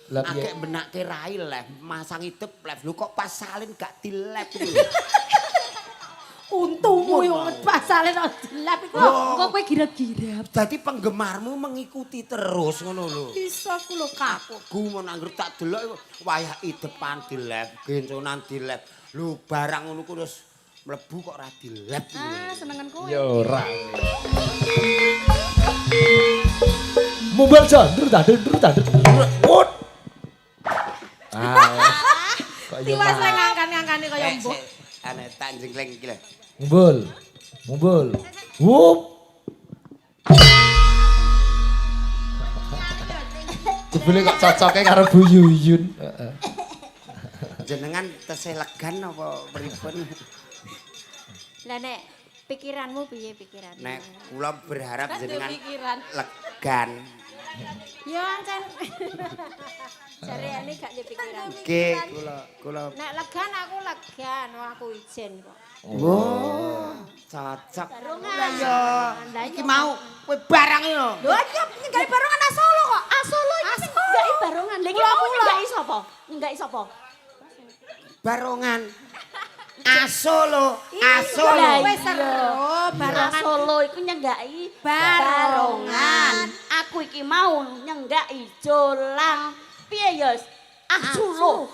Lah piye? Akeh benake rai lef, masang idep lef. Lho kok pas salin gak dilep iki. Untungmu yo pasale kok dilap iku. Kok kowe gira-gira. Dadi penggemarmu mengikuti terus ngono lho. Bisa ku lho, Kak. Aku gumun anggere tak delok wayah idepan dilep, genconan dilep. Lho barang ngono ku terus mlebu kok ora dilep. Ah, senengan kowe. Ya ora. Mumbal jandur tandur. Wut. Ah. Kok yo Tiwas lek ngangkan-ngangkane kaya mbok. Ane tak jengkleng iki lho. Mumbul. Wup. Jebule kok cocoke karo Bu Yuyun. Heeh. Jenengan tesih legan apa pripun? Lah nek pikiranmu piye pikiranmu? Nek kula berharap jenengan pikiran. legan. Ya ancen. Jarene gak pikiran. Nggih, kula Nek legan aku legan, wah aku ijen kok. oh, cocok. Lah ya, iki mau kowe barang yo. Lho iki nyenggaki barongan Asolo kok. Asolo iki sing nyenggaki barongan. Lha iki mau nyenggaki sapa? Nyenggaki sapa? Barongan. Asolo. Wis seru, barongan Solo iku nyenggaki barongan. Aku iki mau nyenggaki jolang. Piye ya? Asulo.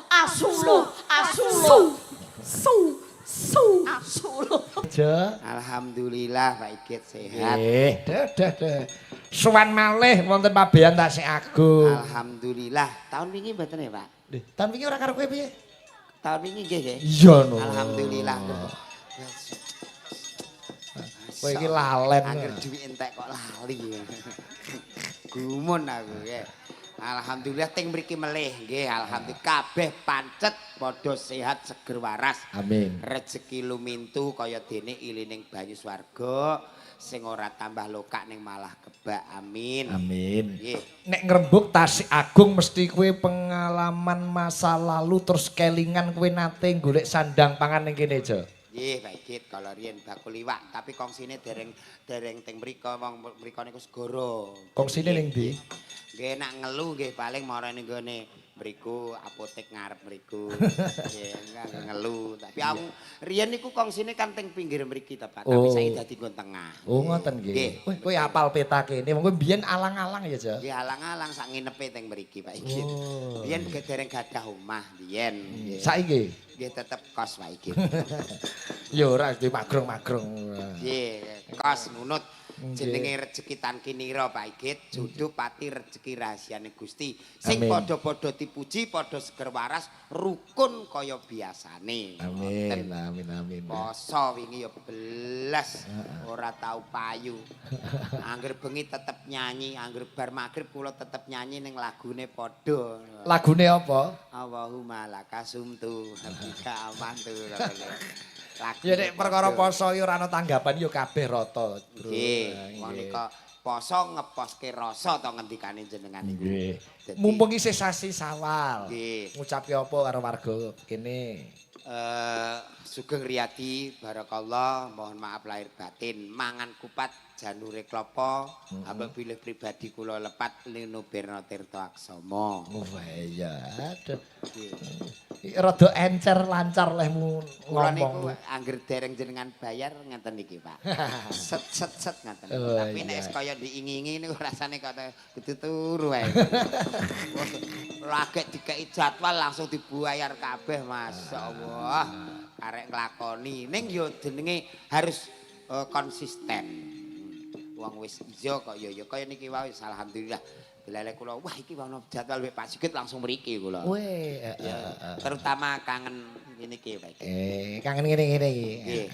Ja. Alhamdulillah Pak Igit sehat. Dah. Suwan malih wonten pabean tasik agung. Alhamdulillah. Tahun wingi mboten ya, Pak? Nggih, tahun wingi ora karo kowe piye? Tahun wingi nggih nggih. Iya no. Alhamdulillah. Kowe iki lalen. Angger duwi entek kok lali. Gumun aku nggih. Alhamdulillah ting mriki melih nggih. Alhamdulillah kabeh pancet padha sehat seger waras. Amin. Rezeki lumintu kaya dene ilining banyu swarga sing ora tambah lokak ning malah kebak. Amin. Amin. Nggih. Nek ngrembug tasik agung mesti kowe pengalaman masa lalu terus kelingan kowe nate golek sandang pangan ning kene aja. Nggih, Pak Igit kalau riyen bakul iwak, tapi kongsine dereng teng mriko wong mriko niku segara. Kongsine ning ndi? Nggih nak ngelu nggih paling marani nggone mriku apotek ngarep mriku. Nggih, enggak ngelu. Tapi aku riyen niku kongsine kan teng pinggir mriki ta, Pak. Tapi saiki dadi nggon tengah. Oh ngoten nggih. Kowe apal peta kene, monggo biyen alang-alang ya, Ja. Nggih alang-alang sak nginepe teng mriki, Pak Igit. Oh. Biyen dereng gadah omah biyen. Nggih. Saiki Nggih tetep kos, Pak Igit. ya ora di magrong-magrong. Nggih, kos nunut jenenge rezeki tan kinira Pak Igit, jodoh pati rezeki rahasiane Gusti. Sing Amin. padha-padha dipuji, padha seger waras, rukun kaya biasane. Amin, amin. Poso wingi ya belas, ora tau payu. Angger bengi tetep nyanyi, angger bar magrib kula tetep nyanyi ning lagune padha. Lagune apa? Allahumma lakasumtu habika amantu. Ya nek perkara poso ya ora ana tanggapan ya kabeh rata, Bro. Nggih, wong nika poso ngeposke rasa to ngendikane jenengan niku. Nggih. Dadi, Mumpung isih sasi Sawal. Nggih. Ngucapke apa karo warga kene? Sugeng Riyadi barakallah, mohon maaf lahir batin, mangan kupat janure klopo, apabila pribadi kula lepat Lino Berno Tirto Aksama. Wah iya, aduh. Rada encer lancar lehmu Kula niku ngomong. angger dereng jenengan bayar ngeten iki, Pak. Set ngaten. Oh, Tapi nek iya. kaya diingi-ingi niku rasane kaya kudu turu wae. Lagek dikei jadwal langsung dibayar kabeh, masyaallah. Arek nglakoni ning yo jenenge harus konsisten. Wong wis iya kok ya kaya niki wae alhamdulillah. Delele kula wah iki ono jadwal Pak Sigit langsung mriki kula. Weh, Terutama kangen niki Pak. kangen ngene-ngene iki. Nggih.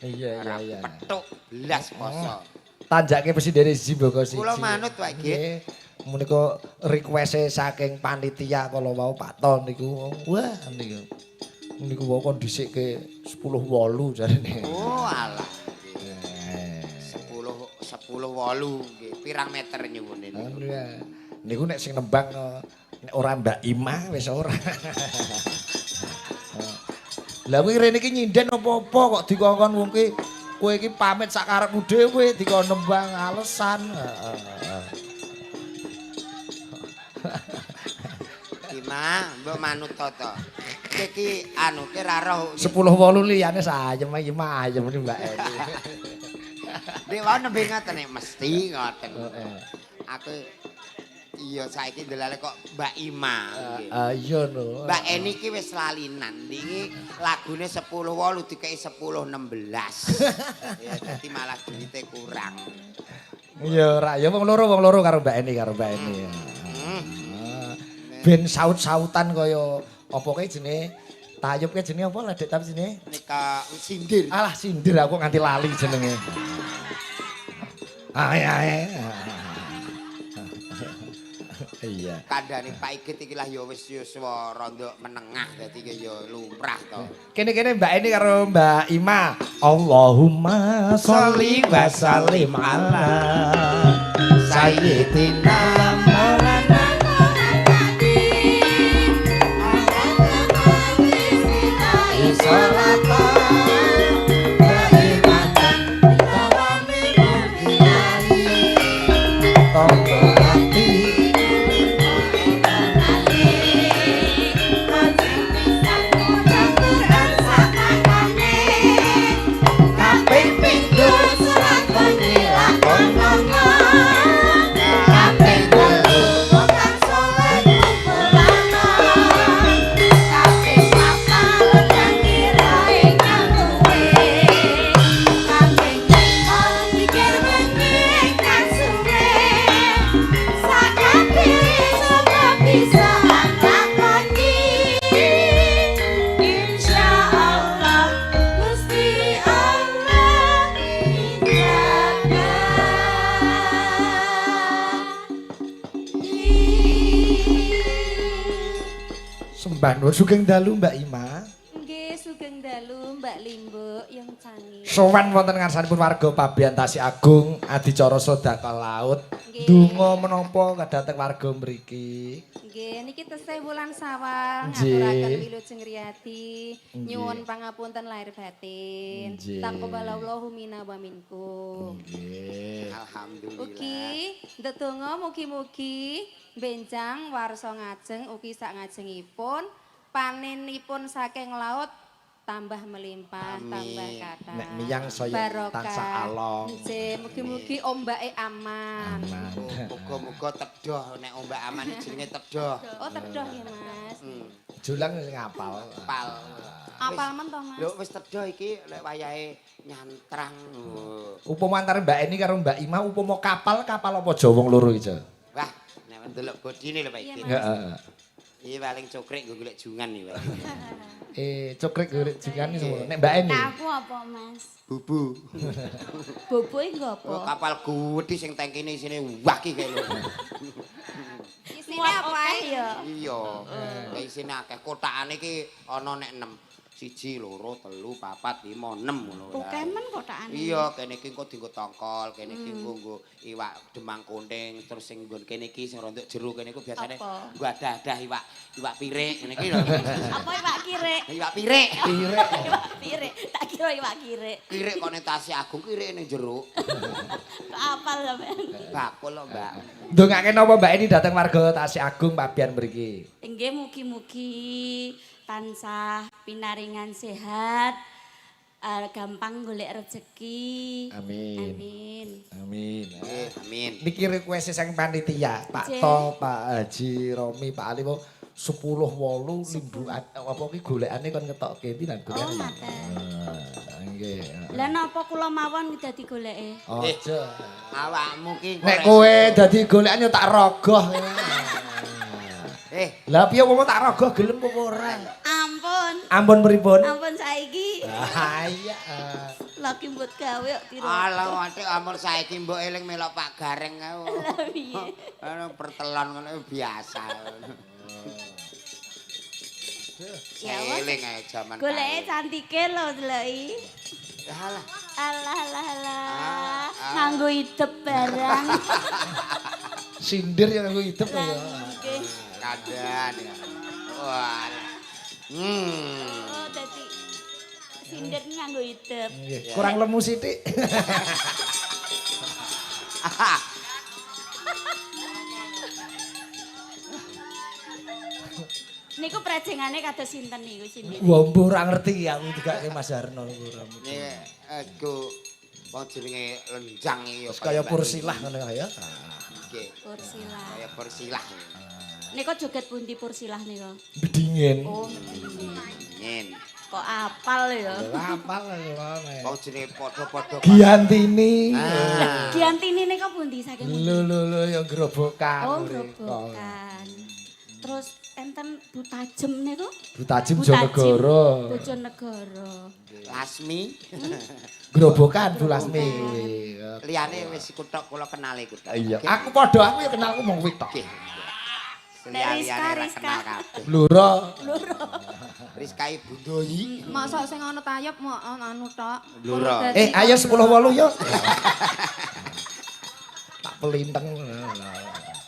Iya. Petuk belas poso. Tanjake presiden Zimbabwe siji. Kula manut Pak Git. Menika request saking panitia kala wau Pak Ton niku. Wah niku. Niku wau kon dhisikke 10.8 jarene. Oh alah. 10.8 nggih. Pirang meter nyuwune niku. Niku nek sing nembang nek ora Mbak Ima wis ora. Lah kowe rene iki nyinden apa-apa kok dikongkon wong ki kowe iki pamit sak karepmu dhewe dikon nembang alasan. Ima, mbok manut to. Iki anu ki ra roh. 10-8 liyane sayem iki mayem iki Mbak Eni. Nek wae nembe ngoten nek mesti ngoten. Heeh. Aku iya saiki ndelale kok Mbak Ima. Iya no. Mbak Eni ki wis lalinan. Iki lagune 10-8 dikeki 10-16. Ya dadi malah duwite kurang. Iya ra ya wong loro karo Mbak Eni Ben saut-sautan kaya apa kae jenenge tayub kae jenenge apa lah Dek tapi jenenge Nika sindir. alah sindir aku nganti lali jenenge. Ae. Iya. Kandhane Pak Igit iki lah ya wis yuswa rada menengah dadi ya lumrah to. Kene-kene Mbak Eni karo Mbak Ima. Allahumma sholli wa sallim ala sayyidina maulana Mbak Nur sugeng dalu Mbak Ima. Nggih, sugeng dalu Mbak Limbo yang canggih. Sowan wonten ngarsanipun warga Pabean Tasik Agung adicara sedekah laut. Nggih. Donga menapa kadhateng warga mriki? Nggih, niki tesih wulan Sawal Nggih. ngaturaken wilujeng riyadi Nggih. nyuwun pangapunten lahir batin. Nggih. Taqabbalallahu minna wa minkum. Nggih. Alhamdulillah. Ugi ndedonga mugi-mugi benjang warsa ngajeng ugi sak ngajengipun panenipun saking laut tambah melimpah, Amin. tambah kathah. Nek miyang saya Barokah. tansah along. Nggih, mugi-mugi ombake aman. Aman. Muga-muga tedoh nek ombak aman iki jenenge tedoh. Oh, tedoh ya, Mas. Julang sing ngapal. Pal. Apal men to, Mas? Lho wis tedoh iki lek wayahe nyantrang. Upama antara Mbak Eni karo Mbak Ima upama kapal apa Jawa wong loro iki, Jal? Wah, nek ndelok bodine lho Pak Iya, Igit. Mas. Heeh. Iki paling cokrik nggo golek jungan iki, Pak. Cokrik golek jikan iki semua. Nek Mbak Eni. Nah, aku apa, Mas? Bubu. Bobo iki nggo Oh, apa? kapal gedhe sing tangkine isine wah iki kae lho. Isine apa ya? Iya. Kae isine akeh kotakane iki ana nek 6. 1, 2, 3, 4, 5, 6 ngono. Pokemen kotakane. Iya, kene iki engko dienggo tongkol, kene iki engko iwak demang kunting, terus sing nggon kene iki sing rontok jero kene iku biasane Apa? nggo adah-adah iwak pirik ngene iki lho. Apa iwak kirek? Iwak pirik. Iwak kirek. Tak kira iwak kirek. Pirik kok ning Tasik Agung pirik ning jero. Kok apal sampean? Bakul lho, Mbak. Ndongake napa Mbak Eni dateng warga Tasik Agung Pabean mriki? Nggih mugi-mugi tansah pinaringan sehat, gampang golek rezeki. Amin. Amin. Amin. Amin. Niki request sang panitia, Pak Nggih. To, Pak Haji Romi, Pak Ali 10-8 limbu apa ki golekane kon ngetokke pinan Oh, golekane. ngaten. Nggih. Lah napa kula mawon dadi goleke? Aja. Awakmu ki Nek kowe dadi golekan yo tak rogoh. Lah piye wong tak rogoh gelem apa ora? Ampun. Ampun pripun? Ampun saiki. Ah iya. Lagi mbut gawe kok tiro. Alah watik ampun saiki mbok eling melok Pak Gareng kae. Lah piye? Ana pertelon ngono biasa. Ya, Saya wes. eling ae jaman. Goleke cantike lho deloki. Alah. Alah alah alah. Ah. Nganggo idep barang. Sindir yang aku hidup ya. Nggih. Kadan ya. Wah. Oh, dadi sindir nganggo idep. Nggih, kurang lemu sithik. Niku prejengane kados sinten niku sini. Wah, mbuh ora ngerti aku digake Mas Harno niku ora. Nek aku wong jenenge lenjang iki ya Kaya pursilah ngono ya. Nggih. Pursilah. Kaya pursilah. Niku joget pundi pursilah niku? Bedingen. Oh, Nyen. kok apal ya. Apal ngono. Wong jenenge padha-padha. Giantini. Giantini niku pundi saking pundi? Lho ya grobokan. Oh, grobokan. Terus enten Butajem niku? Butajem Jonegoro. Bojonegoro. Lasmi. Grobokan Bu Lasmi. Liyane wis kuthok kula kenale kuthok. Iya, aku padha aku ya kenal aku mung kuwi tok. Liyane ra Rizka. kenal kabeh. Loro. Rizka Ibu Doyi. Masa sing ana tayub mau anu tok. Loro. Ayo 10-8 yo. Tak pelinteng.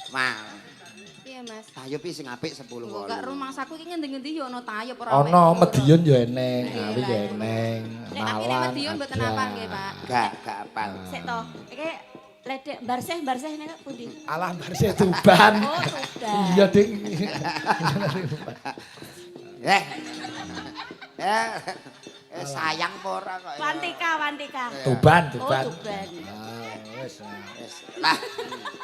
Mang. Iya, Mas. Tayub iki sing apik 10 Lho, gak rumahsaku iki ngendi-ngendi yo ana tayub ora. Ono Medion yo eneng, Ngawi yo eneng, Nek akhire Malang. Medion mboten ada. apa nggih, Pak? Gak apal. Sik to. Iki ledek barseh niku pundi? Alah barse Tuban. Oh, Tuban. Iya, Ding. Sayang apa ora kok. Wantika. Tuban, Oh, Tuban. Tuban. Wis. Wis. Lah.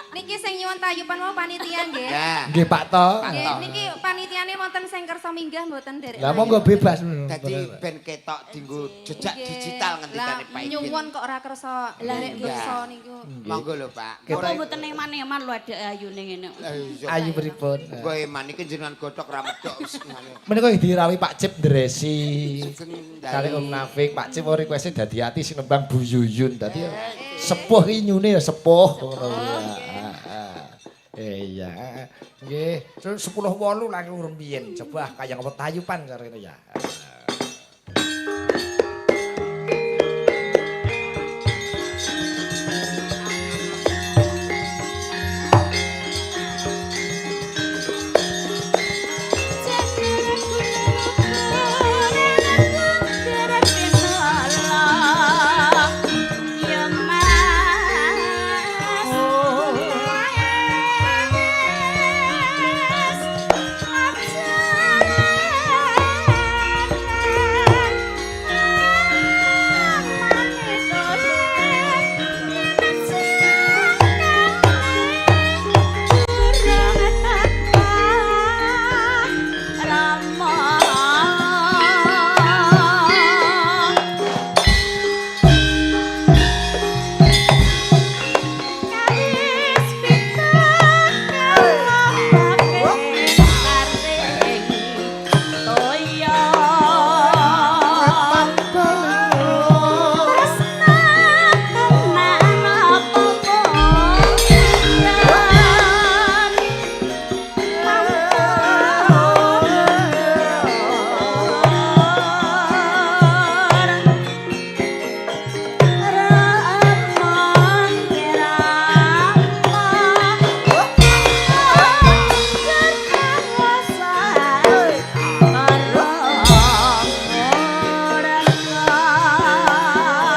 Niki sing nyuwun tayuban mau panitia nggih. Ya. Nggih, Pak To. Nggih, niki panitiane wonten sing kersa minggah mboten derek. Lah monggo bebas. Dadi ben ketok dienggo jejak digital ngendikane Pak Ikin. Nyuwun kok ora kersa derek Nggih. kersa niku. Monggo lho, Pak. Kok mboten eman-eman lho adek ayune ngene. Ayu pripun? Engko eman iki jenengan godhok ra medhok wis ngene. Menika dirawi Pak Cip Ndresi. Sugeng Kali dari- Om Nafik, Pak Cip request dadi ati sing nembang Bu Yuyun. Dadi sepuh iki nyune ya sepuh ngono. Iya. Nggih, 10-8 lagi urung biyen. Coba kaya apa tayupan karene ya.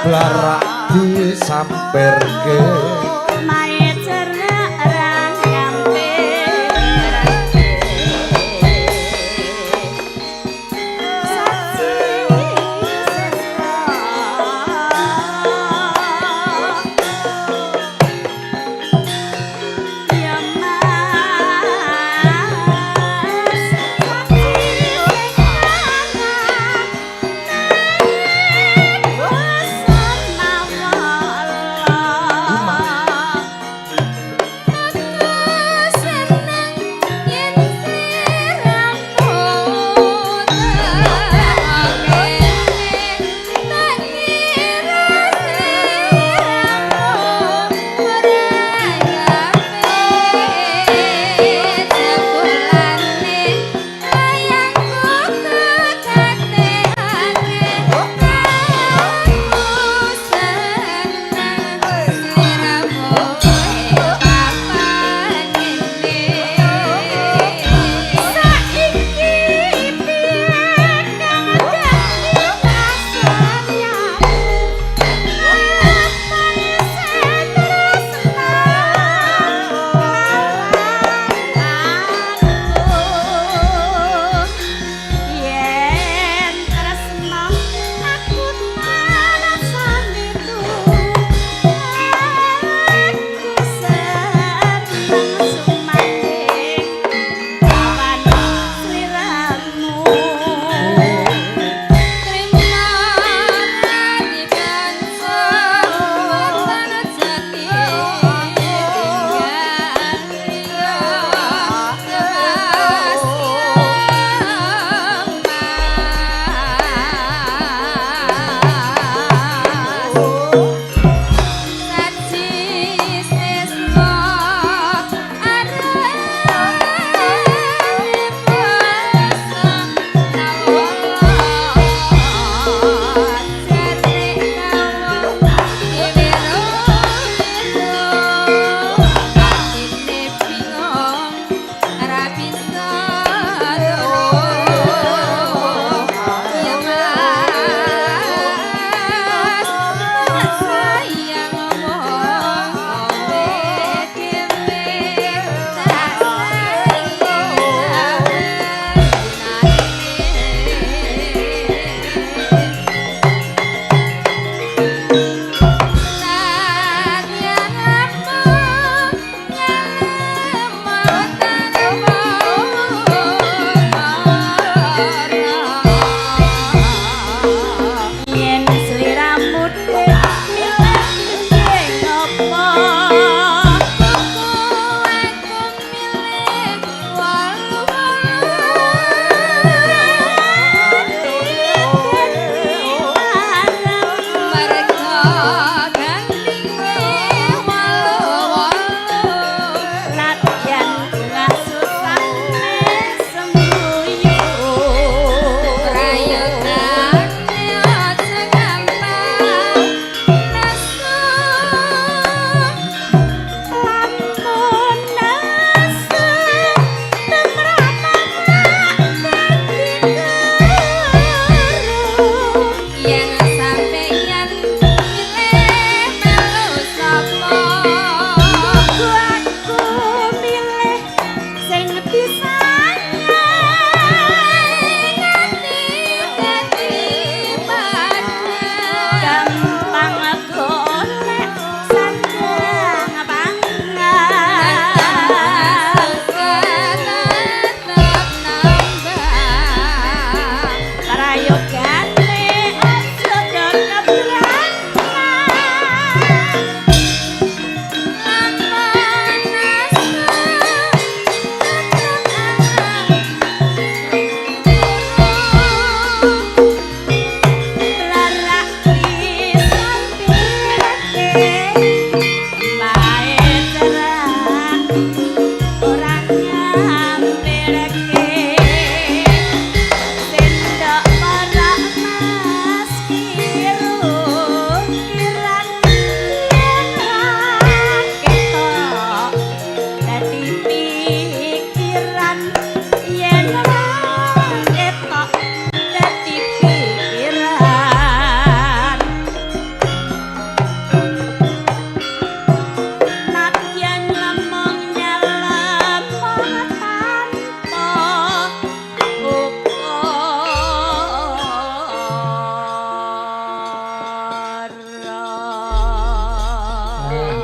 Blarak disamperke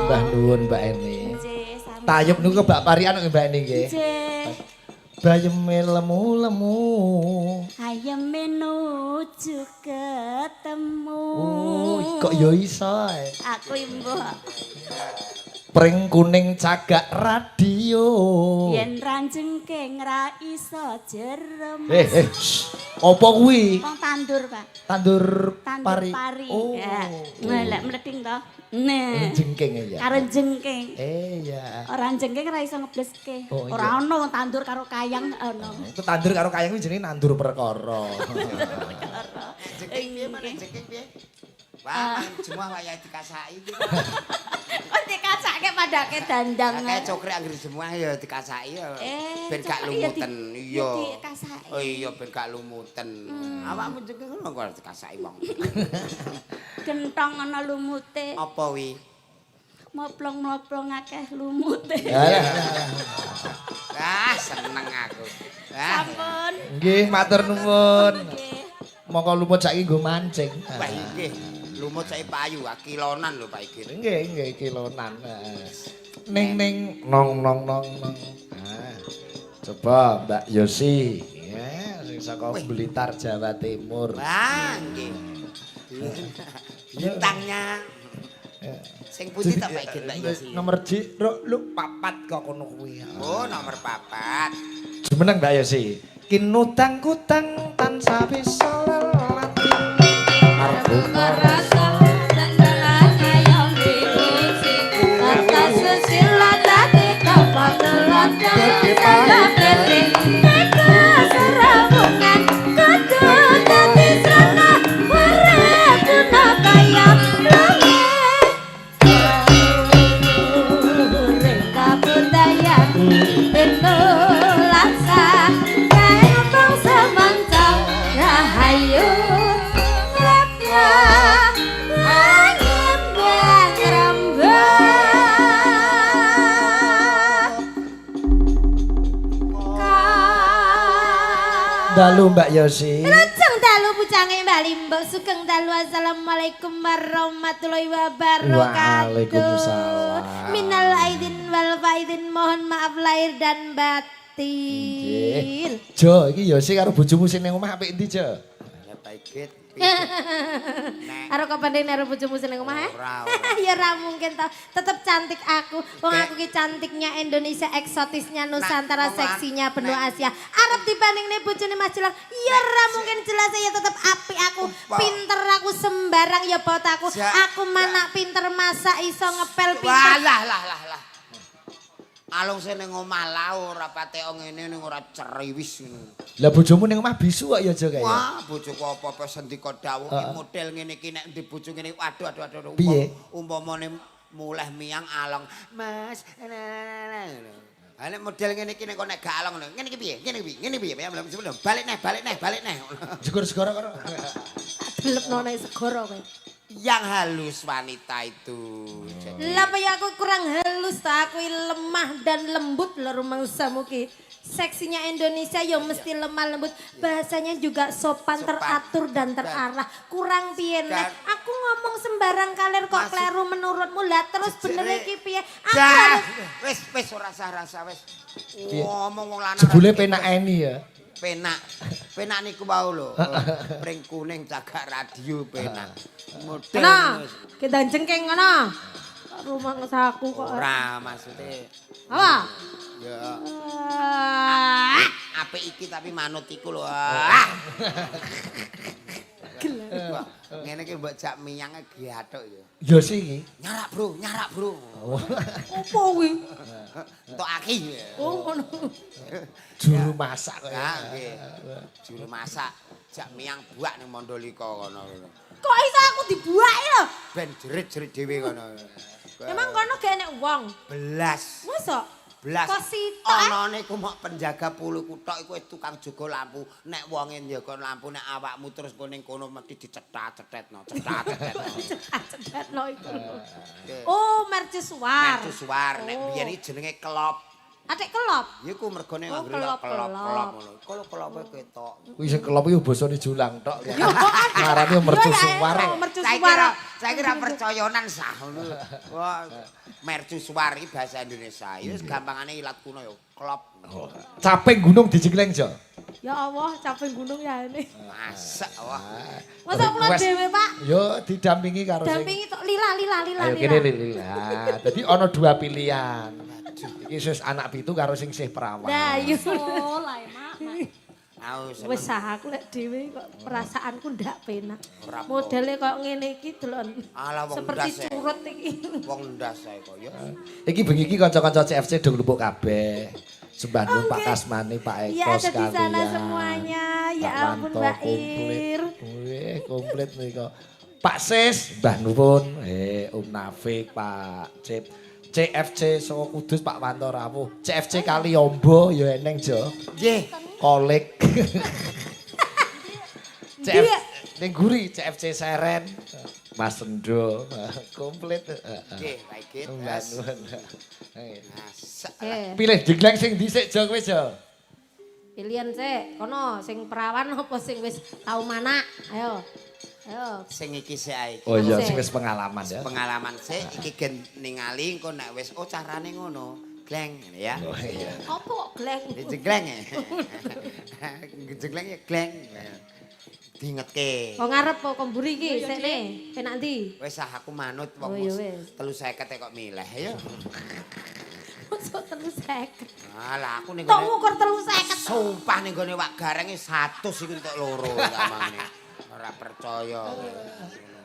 Mbah nuwun Mbak Eni. Nggih, sami. Tayub niku Mbak Parian nggih Mbak Eni nggih. Nggih. Bayeme lemu-lemu. Ayo menuju ketemu. Kok yo iso ae. Aku imbuh. Pring kuning cagak radio. Yen ranjengking ra iso jerem. Apa kuwi? Wong tandur, Pak. Tandur Tandur pari. pari. Oh. Ya. Ngelek mlething to. Nah. Jengking ya. Karo jengking. Ya. Ora jengking ra iso ngebleske. Oh, iya. Ora ono wong tandur karo kayang ono. Itu tandur karo kayang kuwi jenenge nandur perkara. Jengking piye mana jengking piye? Wah, semua waya dikasaki iki. Kok dikacake padake dandang. Kayak cokrek anggere semua ya dikasaki ya. Ben gak cokrek ya lumuten. di- Iya. ya dikasaki. Oh iya ben gak lumuten. Awakmu jengking ngono kok dikasaki wong. Gentong ana lumute. Apa wi? Moplong-moplong akeh lumute. Ah, seneng aku. Ah, Sampun. Nggih, matur nuwun. Nggih. Monggo lumut saiki nggo mancing. Wah iki lumut sae payu, kilonan lho Pak iki. Nggih, kilonan. Ning nong. Coba Mbak Yosi. Ya, sing saka Blitar Jawa Timur. Wah, nggih. Bintangnya. Sing putih tak Pak iki Mbak Yosi. Nomor lu papat kok kono kuwi. Oh, nomor 4. Jumeneng Mbak Yosi. Kinutang-kutang tansah bisa lelati. Arep Merasa dan jalannya yang diusi kata sesila dati kapal telat dan pete mereka serabungan kudu dati sana warna guna kaya langit mereka budaya itu laksa kayak bangsa mantap rahayu dalu Mbak Yosi. Lajeng dalu pucange Mbak Limbo sugeng dalu assalamualaikum warahmatullahi wabarakatuh. Waalaikumsalam. Minal aidin wal faidin mohon maaf lahir dan batin. Jo, iki Yosi karo bojomu sing ning omah apik endi, Jo? Ya Pak Igit. Karo kapan karo bojomu seneng omah? Ora. Ya ora mungkin tau. Tetep cantik aku. Wong aku ki cantiknya Indonesia, eksotisnya Nusantara, seksinya benua Asia. Arep dibandingne bojone Mas Jelang. Ya ora mungkin jelas ya tetep apik aku. Pinter aku sembarang ya baut aku. Aku manak pinter masak iso ngepel pinter. Lah. Alung sing ning omah la ora patek ngene ning ora ceriwis ngono. Lah bojomu ning omah bisu kok ya, Jo kaya. Wah, bojoku apa-apa sendika dawuh iki model ngene iki nek ndi bojo ngene waduh. Piye? Umpamane mulih miang along, Mas. Ha nek model ngene iki nek gak along ngono. Ngene iki piye? Ngene piye? Sebelum balik neh. Syukur segoro karo. Delepno nek segoro kowe. Yang halus wanita itu. Lah apa ya aku kurang halus ta aku lemah dan lembut lho rumangsamu ki. Seksinya Indonesia yang mesti lemah lembut, bahasanya juga sopan, teratur dan terarah. Kurang piye nek aku ngomong sembarang kalir kok kleru menurutmu lah terus bener iki piye? Aku Wis ora rasa wis. Ngomong wong lanang. Jebule penak eni ya. Penak niku wau lho. Pring kuning cagak radio penak. Model Nah, kita jengking ngono. Rumah ngesaku kok. ora maksude. Apa? Ya Ah, apik iki tapi manut iku lho. gila. Wah, ngene iki mbok jak miyange gathuk ya. Ya sih iki. Nyarak, Bro. Opo kuwi? Entuk aki. Oh ngono. Juru masak kok. Nah, nggih. Juru masak jak miyang buak ning Mandalika kono. Kok iso aku dibuaki lho? Ben jerit-jerit dhewe kono. Emang kono gak enek wong. Belas. Masa? Belas. Kok sitok, eh? Ana niku mok penjaga puluku tok iku wis tukang jaga lampu. Nek wonge njaga lampu nek awakmu terus ning kono mesti dicethat-cethetno, cethat-cethetno. Cedhatno iku. Oh, mercusuar. Mercusuar nek Oh. biyen iki jenenge kelop. Atik kelop. Iku mergone Oh, nganggone kelop. kelop-kelop ngono. Kalau kelope ketok. Kuwi sing kelop iki basane julang tok. Ngarane mercusuar. Mercusuar. Saya kira percoyonan sah ngono. Wah, mercusuar iki bahasa Indonesia. Ya wis gampangane ilat kuno ya kelop. Caping gunung dijegleng, Jo. Ya Allah, capek gunung ya ini. Masak wah. Masa kula Request. dhewe, Pak? Yo didampingi karo sing. Dampingi tok lila. Ayo kene Lila. Dadi ana dua pilihan. Iki wis anak pitu karo sing sih perawan. Nah, yo. Oh, lah Mak. Aus Wis sah aku lek dhewe kok perasaanku ndak penak. Ora apa. Modele kok ngene iki delon. Alah, wong Seperti ndas, ya. curut iki. wong ndas ae kok ya. Iki bengi iki kanca-kanca CFC do nglumpuk kabeh. Sembah nuwun Pak Kasmani, Pak Eko Ya ada di sana sekalian. semuanya. Ya Pak ampun Wanto Mbak komplit. Ir. Wih, komplit nih kok. Pak Sis, Mbah Nuwun, Om Nafik, Pak Cip. CFC Soko Kudus Pak Wanto rawuh. CFC Kaliombo ya eneng Jo. Nggih. Kolik. CF Dia. ning guri CFC Seren. Mas Sendo, komplit. Nggih, baik Mbah it. Nuwun. Masak. Eh, Pilih jegleng sing dhisik Jo kowe Jo. pilihan sik. Kono sing perawan apa sing wis tau manak? Ayo. Ayo. Sing iki sik ae. Oh iya, Sik. sing wis pengalaman ya. Pengalaman sik iki gen ningali engko nek wis oh carane ngono. Gleng ya. Oh iya. Apa kok gleng? Jegleng ya. Jegleng ya gleng. Diingetke. Kok ngarep kok komburi iki sik ne. Penak ndi? Wis ah aku manut Oh, wong iya wis. 350 kok milih ya. Masuk 350. Alah aku ning Tok gone ngukur 350. sumpah ning gone wak gareng 100 iku entuk loro gamane. Ora percaya.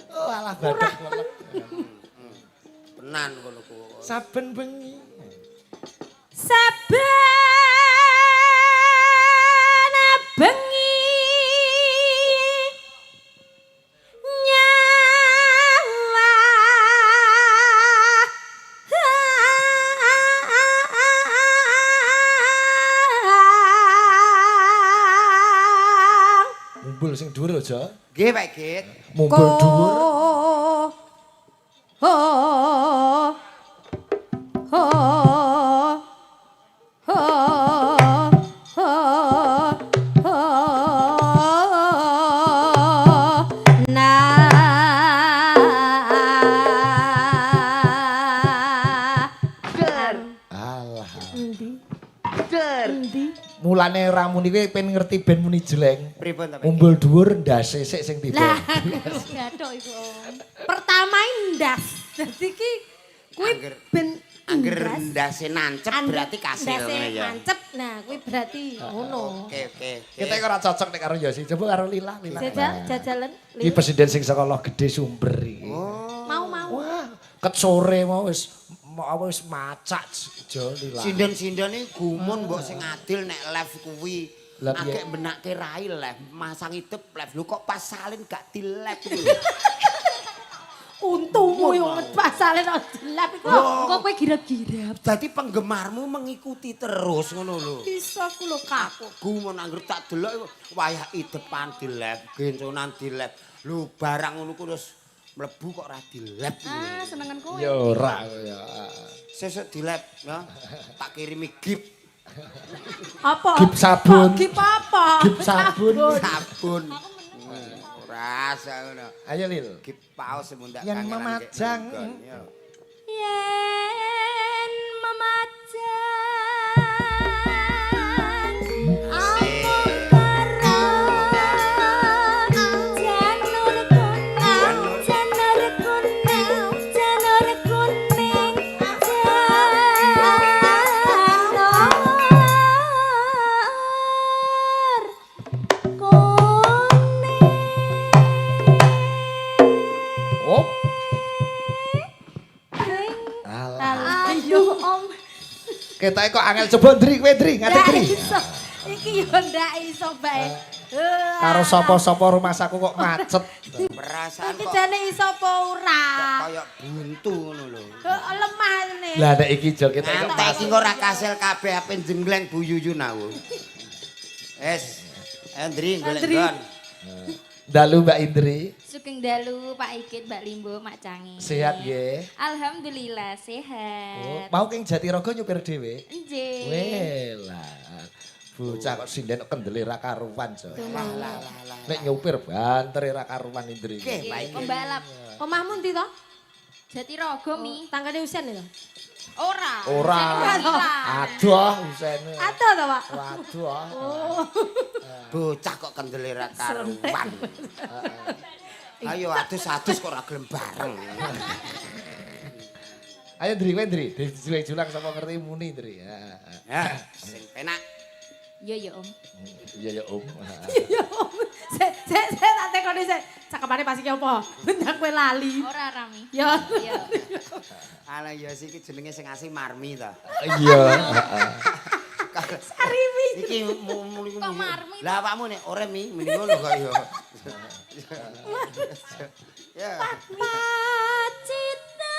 Oh alah badak. Tenan ngono ku. Saben bengi. Saben bengi nyawa Mumbul sing dhuwur aja. Nggih, Pak Git. Mumbul dhuwur. Alah. Mulane ramune kowe pengen ngerti ben muni jeleng. Pripun ta, Pak? Mumbul dhuwur ndase sik sing tiba. Lah, Gathuk iku Om. pertama indas. Dadi ki kuwi Angger- ben Angger indas. ndase nancep berarti kasil Ndase ngono ya. mancep. Nah, kuwi berarti ngono. Oke, oke. Kita ora cocok nek karo Yosi. Coba karo Lila. Jajalan. Iki presiden sing saka Loh Gede Sumber iki. Mau. Wah, ket sore mau wis macak Jo Lila. Sinden-sindene gumun mbok sing adil nek live kuwi. Lah, piye? Akeh benake rai live, masang idep live. Lho kok pas salin gak di live iki. Untungmu yo pasale kok jelap iku. Kok kowe girap-girap. Dadi penggemarmu mengikuti terus ngono lho. Bisa ku lho Kak. Aku gumun angger tak delok iku wayah idepan di live, genconan di live. Lho barang ngono ku terus mlebu kok ora di live. Ah, senengan kowe. Ya ora ya. Sesuk di live ya. Tak kirimi gift Apa? Gip sabun. Gip apa? Gip sabun. sabun. Ora asa ngono. Ayo Lil. Gift paus semundak Yang kangenan memajang. kayak nenggon, ya. Yen memajang Asik. Ketoke kok angel coba Ndri kowe Ndri, ngadeg Ndak Ndri. iso. Iki yo ndak iso bae. Karo sapa-sapa rumah saku kok macet. Perasaan Iki kok jane iso apa ora? kayak buntu ngono lho. Lemah ini. Lah nek iki jo ketoke kok Ngantek iki kok ora kasil kabeh ape jenggleng Bu Yuyun aku. Es, Andri golek Andri. gon. Dalu Mbak Indri, Sugeng dalu Pak Ikit, Mbak Limbo, Mak Cangi. sehat nggih. Alhamdulillah Oh, sehat. mau king Jatirogo nyupir dhewe. Nggih. Welah. Bocah kok sinden kendele ra karuan, Jo. Lah. Nek nyupir banter ra karuan Indri. Oke, Nggih, baik. pembalap Omahmu ndi to? Jatirogo mi. Tanggane usen itu. Ora. Ora. Aduh, usene. Ada to, Pak? Waduh. Bocah kok kendele ra karuan. Ayo adus-adus kok ora gelem bareng. Ayo Ndri, kowe Ndri, dijulang sapa ngerti muni Ndri. Ya, sing penak. Yo yo Om. Iya ya Om. Saya tak tekoni sik. Cakepane pas iki apa? Bendak kowe lali. Ora rami. Ya. Yo. Ala ya sih iki jenenge sing asli Marmi ta. Iya, Sarimi. Iki muli Kok Marmi? Lah awakmu nek ora mi mending ngono kok ya. Ya. Pacita.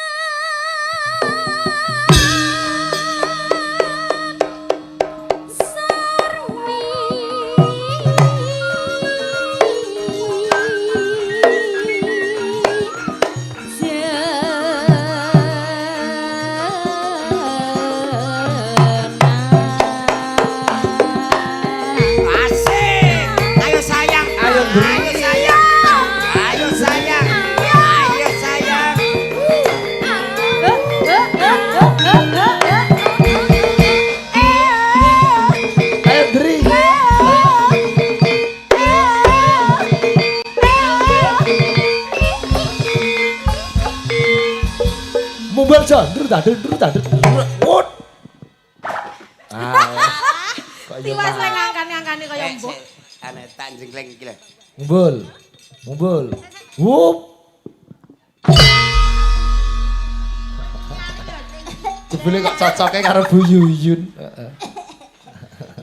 Asik. Ayo sayang. Ayo sayang. Ayo sayang. Ayo sayang. ayo Ndri. Mumbal jan, ndur tandur. Wut. Ah. Kok iya Tiwas Pak? ngangkan-ngangkane kaya Eh, mbok. ane tak jengkleng iki lho. Mumbul. Wup. Jebule kok cocoke karo Bu Yuyun. Heeh.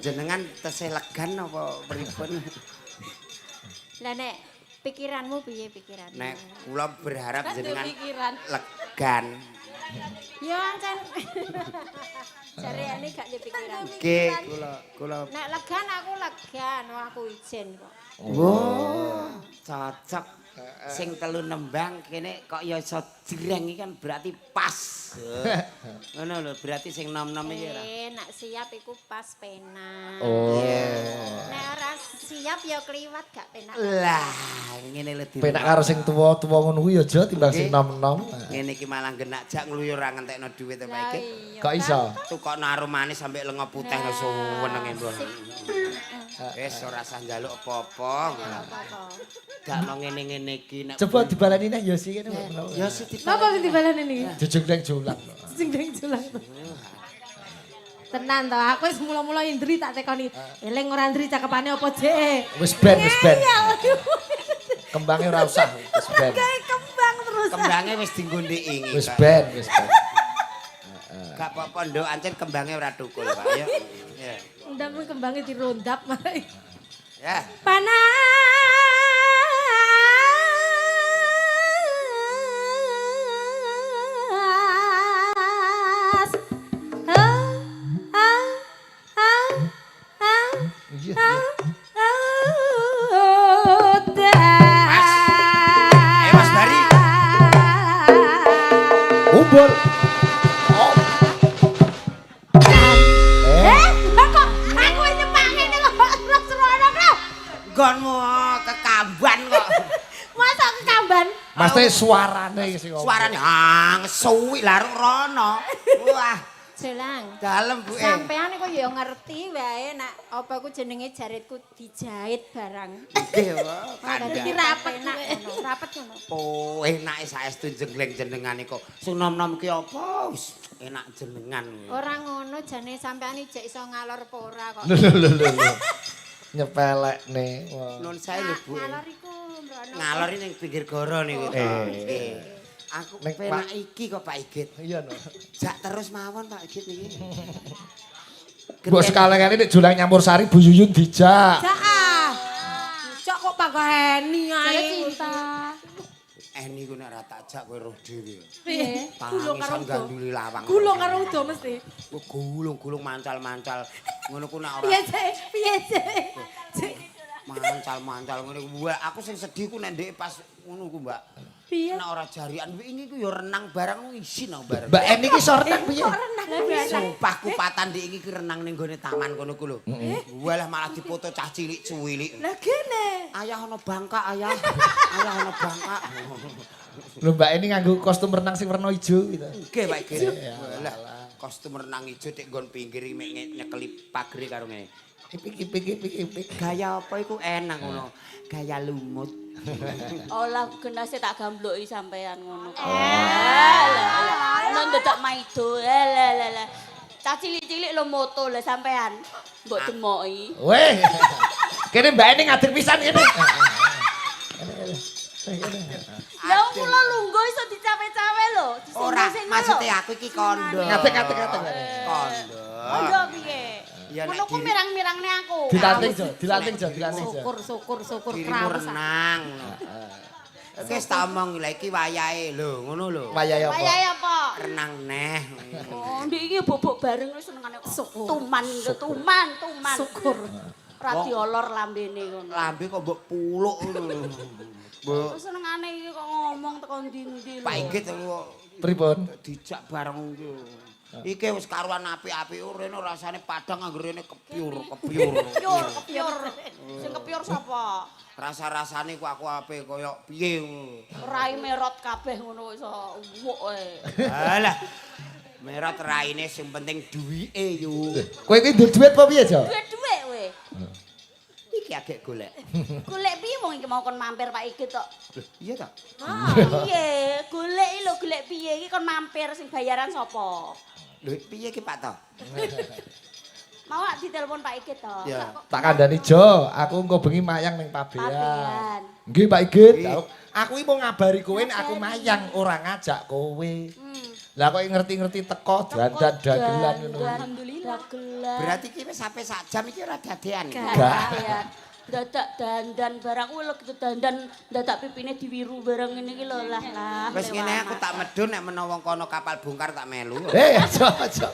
Jenengan tesih legan apa pripun? Lah nek pikiranmu piye pikiranmu? Nek kula berharap jenengan Pikiran. legan. Yo ancen. Jareane gak duwe pikiran. Nggih, kula Nek legan aku legan, wah aku ijen kok. Wow, cocok. Sing telu nembang kene kok ya iso jreng iki kan berarti pas. Ngono lho, berarti sing nom-nom iki ora. Nek siap iku pas penak. Oh. Nek ora siap ya kliwat gak penak. Lah, ngene lho di. Penak karo sing tuwa-tuwa ngono kuwi aja timbang sing Nggih. nom-nom. Ngene iki malah genak jak ngluyur ra ngentekno dhuwit ta Lah iki. iya. Kok iso? Tukokno arum manis sampe lenga putih lho suwenenge mbah. Wis ora usah njaluk apa-apa. Apa-apa. Gak mau ngene-ngene iki nek Coba dibalani nang Yosi kene. ya siti. Napa sing dibalani niki? Jujug julang. Sing ndeng julang. Tenan to, aku wis mula-mula Indri tak tekoni. Eling ora Indri cakepane apa jek? Wis ben. Kembange ora usah, wis ben. Kayak kembang terus. Kembange wis dienggo ndiki. Wis ben. Gak apa-apa nduk, ancen kembange ora tukul, Pak. Ya. Ya. Ndang kuwi kembange dirondap malah. Ya. Panas. Iya. Ayo, Mas Bari. Umbul. Oh. Kok aku wis nyepak ngene kok terus serono kok. Gonmu kekamban kok. Masa kekamban? Maste suarane sing ngomong. Suarane ngesuwi laruk rono. Wah, Jelang. dalem Bu. Sampean iku ya ngerti wae nek apa ku jenenge jaritku dijahit barang. Nggih, Pak. Oh, dadi Kandhang. rapet enak ngono, rapet ngono. Oh, enake saestu jengleng jenengane kok. Sing nom-nom ki apa? Wis enak jenengan. Ora ngono jane sampean ijek iso ngalor apa ora kok. Lho. Nyepelekne. Wah. Nun sae lho, Bu. Ngalor iku mbrono. Ngalor ning pinggir goro niku. Eh. Nggih. Aku Nek, penak Pak. iki kok Pak Igit. Iya no. Jak terus mawon Pak Igit iki. Bos sekali-kali nek julang nyampur sari Bu Yuyun dijak. Jaa. Cok kok pagani Jale ae. cinta. Eni ku nek ra tak jak kowe roh dhewe. Piye? Gulung karo Tangisan ganduli lawang. Gulung karo udo mesti. Gulung mancal-mancal. Ngono ku nek ora Piye sih? Piye sih? mancal-mancal ngene ku. Wah, aku sing sedih ku nek ndek pas ngono ku, Mbak. Piye? Nek ora jarian wingi ku ya renang barang isin nang bareng. Mbak Eni ki sortek piye? Sumpah kupatan ndek iki ki renang ning gone taman kono ku lho. Walah malah dipoto cah cilik-cilik. Lah kene. Ayah ana bangka, ayah. Ayah ana bangka. Lho Mbak Eni nganggo kostum renang sing warna ijo gitu. Nggih, Pak Giri. Walah, kostum renang ijo tek nggon pinggir mek nyekeli pagri karo ngene. Ipik. Gaya apa iku enak ngono. Gaya lumut. Olah genase tak gambloki sampean ngono. Lah. Nang dadak maido. Lah. Cah cilik-cilik lo moto lah sampean. Mbok demoki. Weh. Kene Mbak Eni ngadeg pisan kene. Ya kula lungguh iso dicawe-cawe lho. Ora, maksudnya aku iki kondo. Ngadeg. Kondo. Kondo piye? Ya, Ngono nek ku mirang-mirangne aku. Dilanting Jo. Syukur Dirimu keramas. renang. Wis tak omong lha iki wayahe lho, ngono lho. Wayahe apa? Wayahe apa? Renang neh. Oh, ndek iki bobok bareng wis senengane Syukur. tuman. Syukur. Ora diolor lambene ngono. Lambe kok mbok puluk ngono lho. Mbok Wis senengane iki kok ngomong teko ndi-ndi lho. Pak Igit kok Pripun? dijak bareng iki. Iki wis karuan apik-apik rene rasane padang anggerene kepiur. Kepiur. Sing kepiur sapa? Rasa-rasane ku aku apik kaya piye ngono. Rai merot kabeh ngono iso uwuk ae. Alah. Merot raine sing penting duwike yo. Kowe iki nduk duit apa piye, Jo? Duwe-duwe kowe. Iki agek golek. Golek piye wong iki mau kon mampir Pak Igit tok. Iya ta? Iya, golek lho golek piye iki kon mampir sing bayaran sapa? Lho piye iki Pak to? Mau ak ditelepon Pak Igit to. Ya. Tak kandhani Jo, aku engko bengi mayang ning pabean. Pabean. Nggih Pak Igit. Nggih. Aku iki mau ngabari kowe nek aku mayang ora ngajak kowe. Lah kok ngerti-ngerti teko dandan dagelan ngono. Alhamdulillah. Dagelan. Berarti iki wis sampai sak jam iki ora dadean. Enggak. Ya. Dadak dandan barang kuwi lho gitu dandan dadak pipine diwiru barang ngene iki lho lah. Wis ngene aku tak medun nek menawa kono kapal bongkar tak melu. Jo.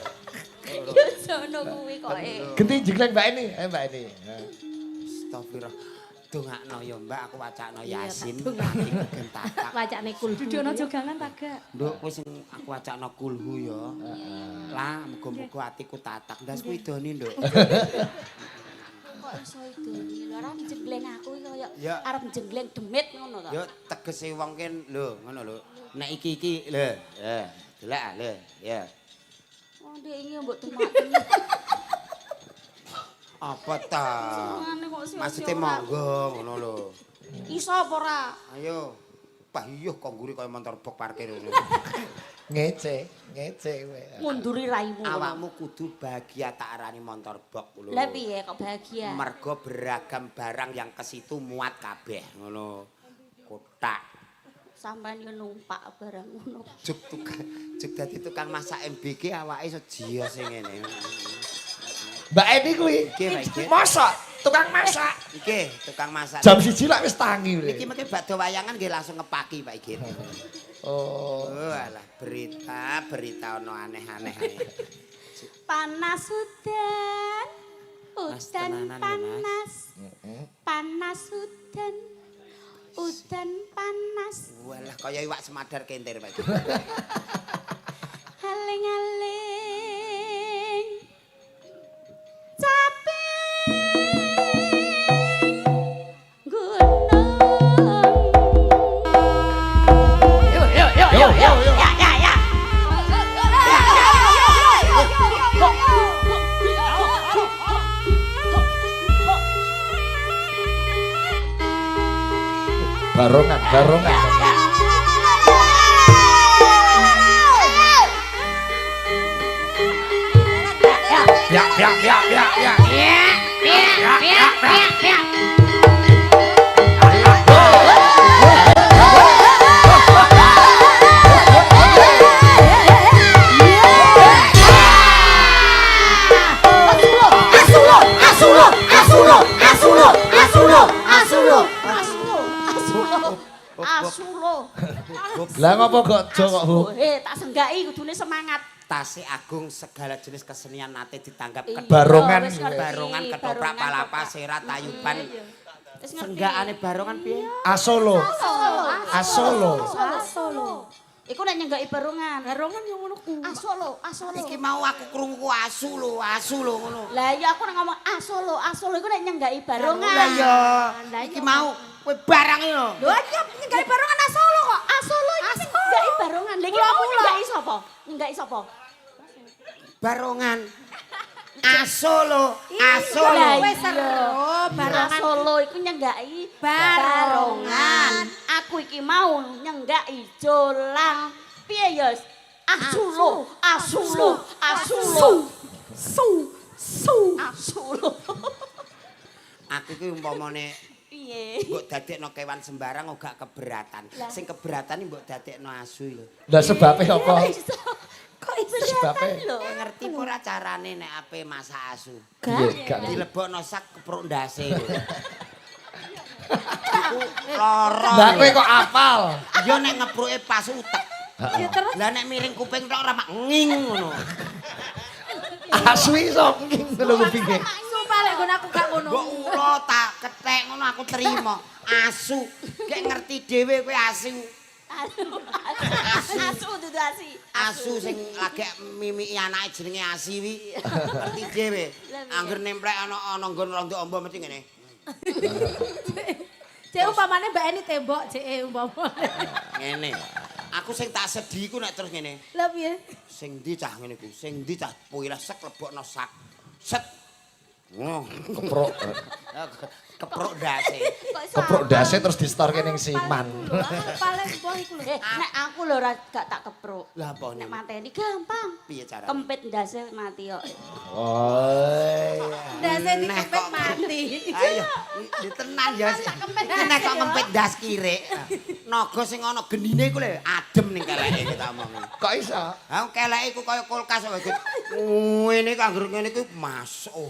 Yo sono kuwi kok. Genti jegleng Mbak Eni, Mbak Eni. Astagfirullah. Dongakno ya Mbak aku wacana Iya, Yasin. tak Iki gentatak. Wacane kulhu. Dudono jogangan ta gak? Nduk kowe sing aku wacana kulhu ya. Lah muga-muga atiku tatak. Ndas kuwi idoni Nduk. Kok iso itu? Ora njengleng aku iki kaya Ya. arep njengleng demit ngono to. Ya tegese wong ken lho ngono lho. Nek iki lho. Delok lho. Ya. Oh ndek iki mbok temak-temak. Apa ta? Senengane kok sih. Maksudnya monggo ngono lho. Iso apa ora? Ayo. Pahiyuh kok ngguri kaya motor bok parkir ngono. Ngece kowe. Munduri raimu. Awakmu kudu bahagia tak arani motor bok lho. Lah piye kok bahagia? Mergo beragam barang yang ke situ muat kabeh ngono. Kotak. Sampeyan yo numpak barang ngono. Juk dadi tukang masak MBG awake iso jiya sing ngene. Mbak Eni kuwi. Nggih, Pak Igit. Masak, tukang masak. Nggih, tukang masak. Jam 1 lak wis tangi. Iki mengke badhe wayangan nggih langsung ngepaki Pak Igit. Oh. Oh, alah berita ono aneh-aneh ae. Panas udan. Mas, Udan tenanan ya, panas. Panas udan. Udan panas. Walah kaya iwak semadar kentir Pak Igit. Aling-aling. Capek. Gunung. Yo. Barongan. Ya. Lah ngopo kok jo kok Bu? Tak senggaki kudune semangat. Tasik Agung segala jenis kesenian nate ditanggap Barongan. Wis ngerti, barongan ketoprak palapa ketoprak. serat tayuban. Wis ngerti. Senggakane barongan piye? Asolo. Solo. Iku nek nyenggaki barongan. Barongan yang ngono ku. Asolo. Iki mau aku krungu asu lho ngono. Lah ya aku nek ngomong asolo iku nek nyenggaki barongan. Lah iya, iki mau kowe barang yo. Lho iya nyenggaki barongan Solo kok. Asolo iki sing nyenggaki barongan. Lha iki mau nyenggaki sapa? Nyenggaki sapa? Barongan. Asolo. Wes seru barongan. Asolo iku nyenggaki Barongan. Aku iki mau nyenggaki jolang. Piye ya? Asulo. Aku iki umpamane Piye? mbok dadekno kewan sembarang ora keberatan. Sing keberatan iki mbok dadekno asu lho. Lah sebabe apa? Kok iso Sebabe. lho? Ngerti apa ora carane nek ape masak asu? Piye gak? Dilebokno sak kepruk ndase. Iku lara. Lah kowe kok apal? Ya nek ngepruke pas utek. Ya terus Lah nek miring kuping tok ora mak nging ngono. Asu iso nging lho kupinge. sumpah lek nggon aku gak ngono. Mbok ula tak kethek ngono aku terima. Asu. Kayak ngerti dhewe kowe asu. Asu dudu asi. Asu sing lagi mimiki anake jenenge Asi wi. Ngerti dhewe. Angger nemplek ana nggon rondo amba mesti ngene. Cek umpamane Mbak Eni tembok cek umpamane. Ngene. Aku sing tak sedhi iku nek terus ngene. Lah piye? Sing ndi cah ngene iku? Sing ndi cah poilah sek lebokno sak. Set. Ngono. Keprok. Keprok ndase. Keprok dase terus distorke ning Siman. Paling mbah iku lho. Nek aku lho ora gak tak kepruk. Lah apa Nek nek mateni gampang. piye carane? Kempit ndase mati kok. Oh. Ndase Neh dikepet kok mati. Ayo, tenan ya. Nek kok ngempit das kirik. Naga sing ana genine iku lho adem ning keleke kita omong. Kok iso? Ha keleke iku kaya kulkas wae. Ngene iku anggere ngene iku mas. Oh.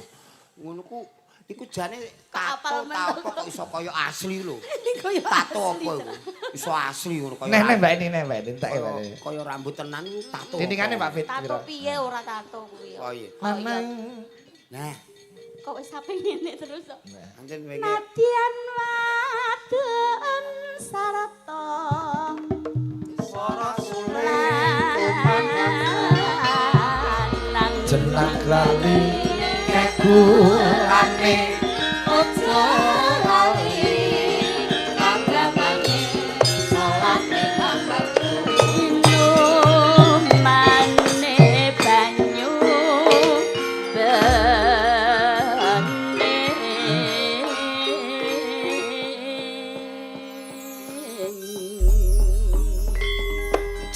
Ngono ku iku jane tato kok iso kaya asli lho. Kaya Tato apa iku? Iso asli ngono kaya. Neh Mbak Eni entek ya Mbak Eni. Kaya rambut tenan iku tato. Tindingane Pak Fit. Tato piye ora tato kuwi. Oh iya. Mamang. Nah, Kok wis sampe ngene terus kok. anjen iki Nadyan wadon sarata. Jenang lali kekurane. Ojo lali agamane salate minum mane banyu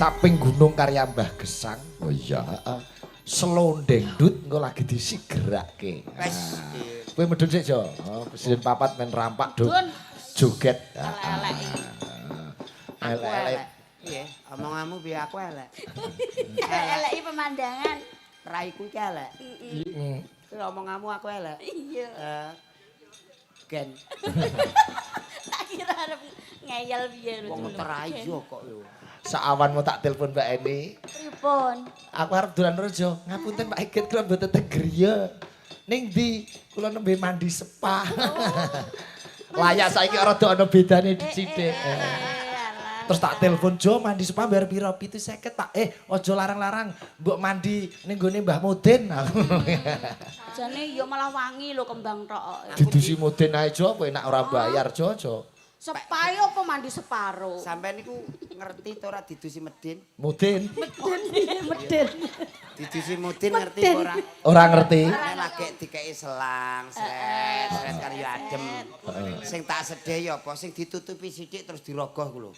Caping gunung karya Mbah Gesang. Oh iya, heeh. Selondeng dut engko lagi disigerake. wes. Kowe medun sik, Jo. Oh, presiden papat men rampak dut. Dun. Joget. elek iki. Elek-elek. Piye? Omonganmu piye aku elek? Elek iki pemandangan. Raiku iki elek. Heeh. Kuwi omonganmu aku elek. Iya. Gen. Tak kira arep ngeyel piye lho. Wong terayo kok yo. Saawanmu tak telepon Mbak Eni. Pripun? Aku arep dolan rejo. Ngapunten Pak Iget kula mboten teng griya. Ning ndi? Kula nembe mandi spa. Layak saiki ora ana bedane sithik. Alah. Terus tak telepon Jo mandi spa bayar piro? 750 tak. Aja larang-larang. Mbok mandi ning gone Mbah Mudin. Jane ya malah wangi lho kembang tok. Didusi Mudin ae Jo apa enak ora bayar Jo. Sepae apa mandi separo? Sampeyan niku ngerti to ora didusi medin? Mudin Medin. Didusi mudin ngerti apa ora? ora ngerti. Nek lagi dikei selang, sret karo ya adem. Sing tak sedhe ya apa sing ditutupi sithik terus dirogoh ku lho.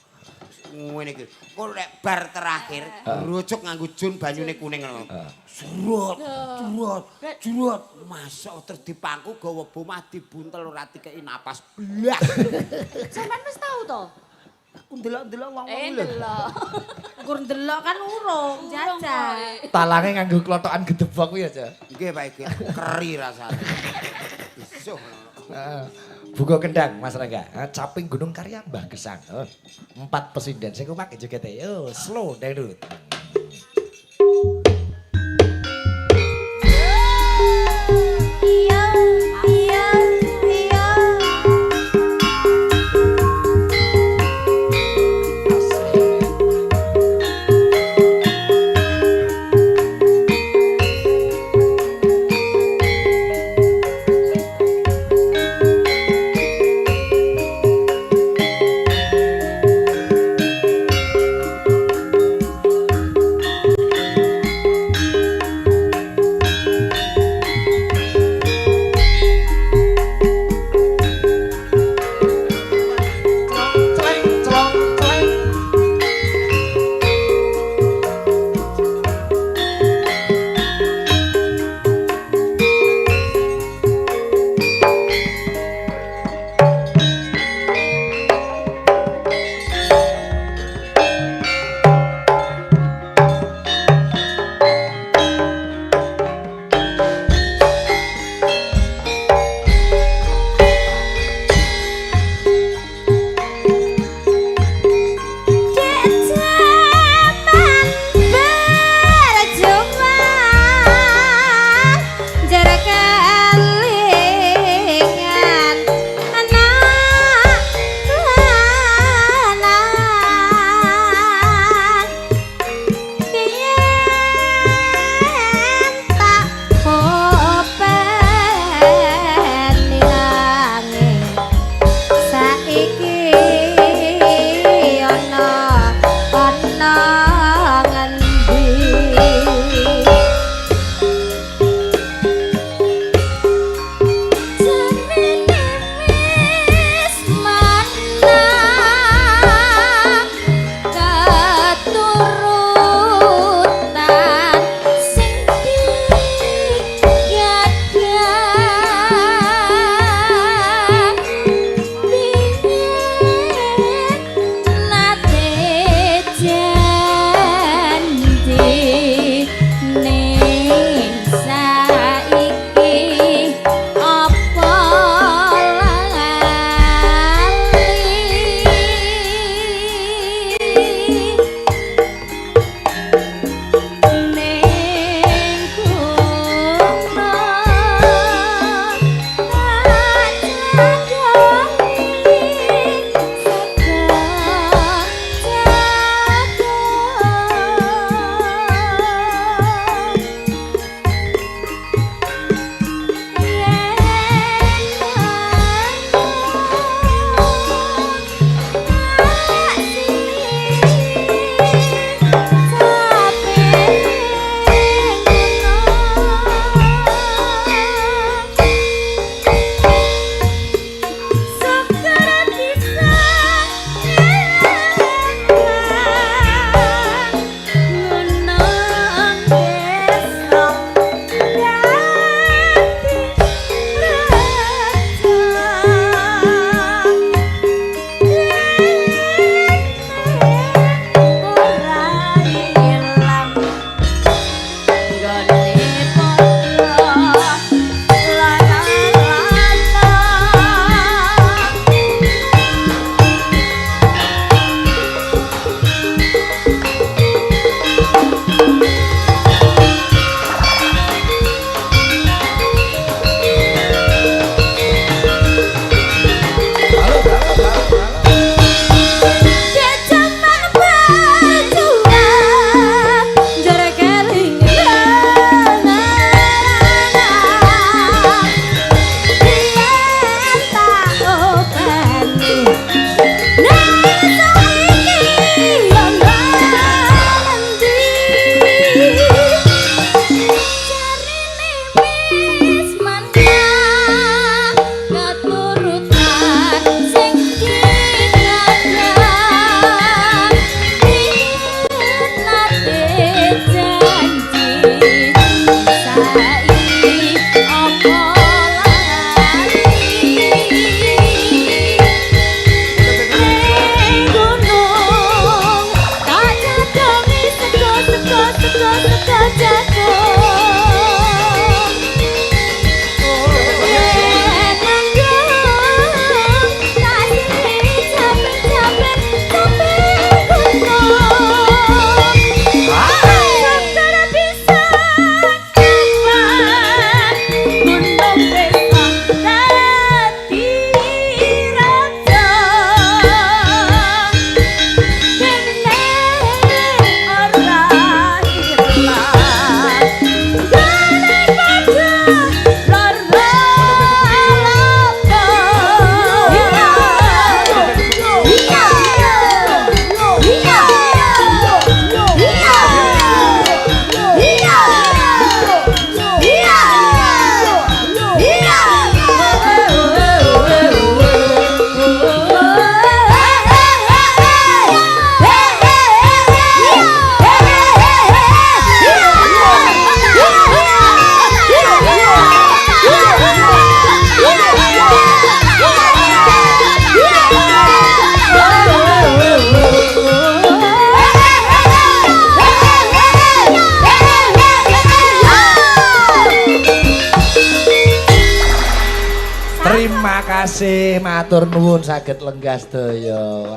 Ngene iki. Kok nek bar terakhir rujuk nganggo jun banyune kuning ngono. Jurut. Masuk terus dipangku gawa bomah dibuntel ora dikei napas blas. Sampeyan wis tau to? Aku ndelok-ndelok wong-wong lho. Delok. Gur ndelok kan urung jajal. Talange nganggo klotokan gedebok kuwi aja. Nggih Pak iki keri rasane. Isuh. Buka kendang Mas Rangga. Caping Gunung Karya Mbah Gesang. 4 presiden sing pakai joget yo slow dangdut. Iya, iya, iya. kasih, matur nuwun saged lenggah sedaya.